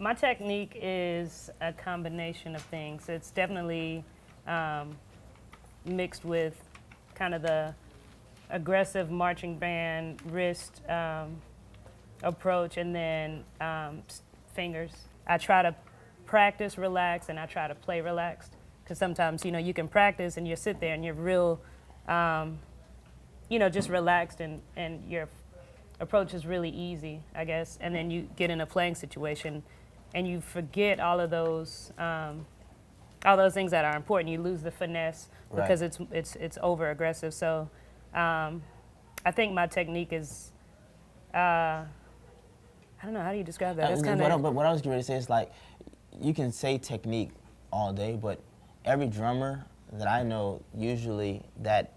My technique is a combination of things. It's definitely mixed with kind of the aggressive marching band wrist approach, and then fingers. I try to practice relaxed, and I try to play relaxed, because sometimes you can practice and you sit there and you're real just relaxed, and your approach is really easy, I guess, and then you get in a playing situation and you forget all of those things that are important. You lose the finesse because it's over aggressive. So I think my technique is I don't know, how do you describe that? That's kind of. But what I was going to say is, like, you can say technique all day, but every drummer that I know usually that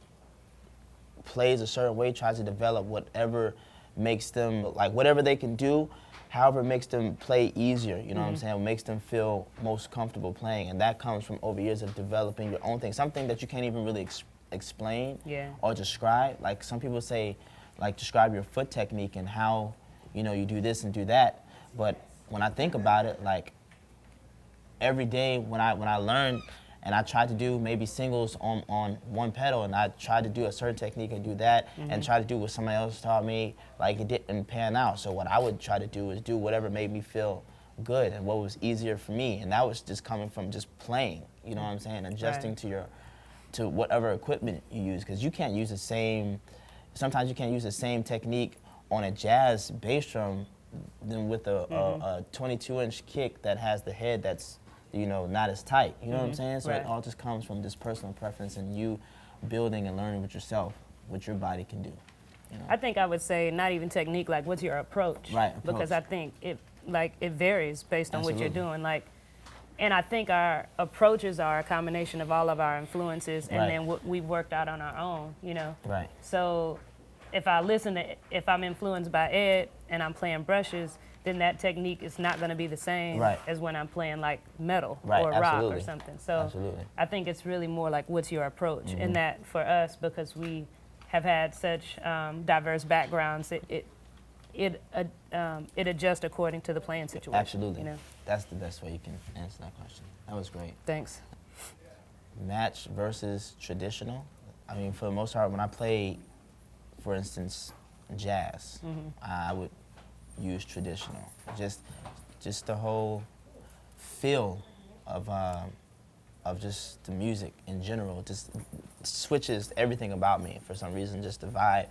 plays a certain way tries to develop whatever makes them, like, whatever they can do, however it makes them play easier, you know what I'm saying? What makes them feel most comfortable playing, and that comes from over years of developing your own thing, something that you can't even really explain or describe. Like, some people say, like, describe your foot technique and how, you do this and do that, but when I think about it, like, every day when I learn and I tried to do maybe singles on one pedal, and I tried to do a certain technique and do that, and try to do what somebody else taught me, like, it didn't pan out. So what I would try to do is do whatever made me feel good and what was easier for me, and that was just coming from just playing, you know what I'm saying, adjusting to whatever equipment you use, because you can't use sometimes you can't use the same technique on a jazz bass drum than with a 22-inch kick that has the head that's not as tight. You know what I'm saying? So it all just comes from this personal preference and you building and learning with yourself what your body can do. I think I would say not even technique, like, what's your approach? Right, Because I think it varies based on what you're doing. Like, and I think our approaches are a combination of all of our influences, and then what we've worked out on our own, Right. So if I'm influenced by Ed and I'm playing brushes, then that technique is not going to be the same as when I'm playing, like, metal or rock or something. So I think it's really more like, what's your approach? And that for us, because we have had such diverse backgrounds, it adjusts according to the playing situation. Absolutely. That's the best way you can answer that question. That was great. Thanks. Match versus traditional. I mean, for the most part, when I play, for instance, jazz, I would use traditional. Just the whole feel of just the music in general just switches everything about me for some reason, just the vibe,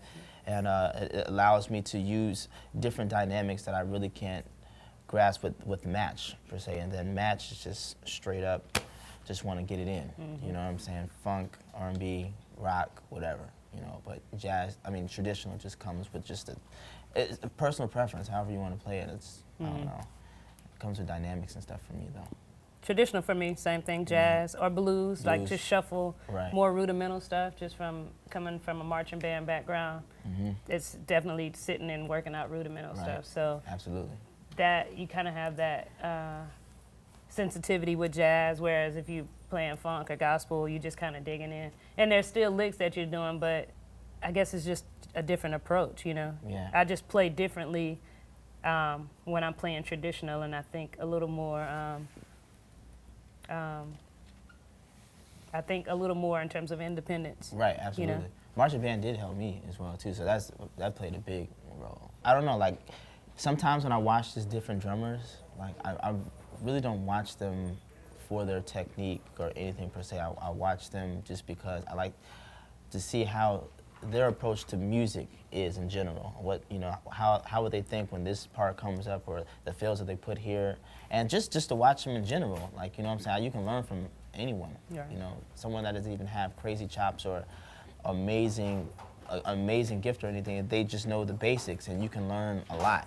and it allows me to use different dynamics that I really can't grasp with match per se. And then match is just straight up, just want to get it in. You know what I'm saying? Funk, R&B, rock, whatever. But jazz, I mean, traditional just comes with just it's a personal preference, however you want to play it. I don't know. It comes with dynamics and stuff for me, though. Traditional for me, same thing, jazz or blues, like just shuffle, more rudimental stuff, just from coming from a marching band background. It's definitely sitting and working out rudimental stuff. So absolutely. That you kind of have that sensitivity with jazz, whereas if you playing funk or gospel, you just kind of digging in. And there's still licks that you're doing, but I guess it's just a different approach, Yeah. I just play differently when I'm playing traditional, and I think a little more, in terms of independence. Right, absolutely. Marching band did help me as well too, so that played a big role. I don't know, like, sometimes when I watch these different drummers, like, I really don't watch them for their technique or anything per se. I watch them just because I like to see how their approach to music is in general. What, how would they think when this part comes up, or the fills that they put here, and just to watch them in general. Like, what I'm saying, you can learn from anyone. Someone that doesn't even have crazy chops or amazing gift or anything. They just know the basics, and you can learn a lot.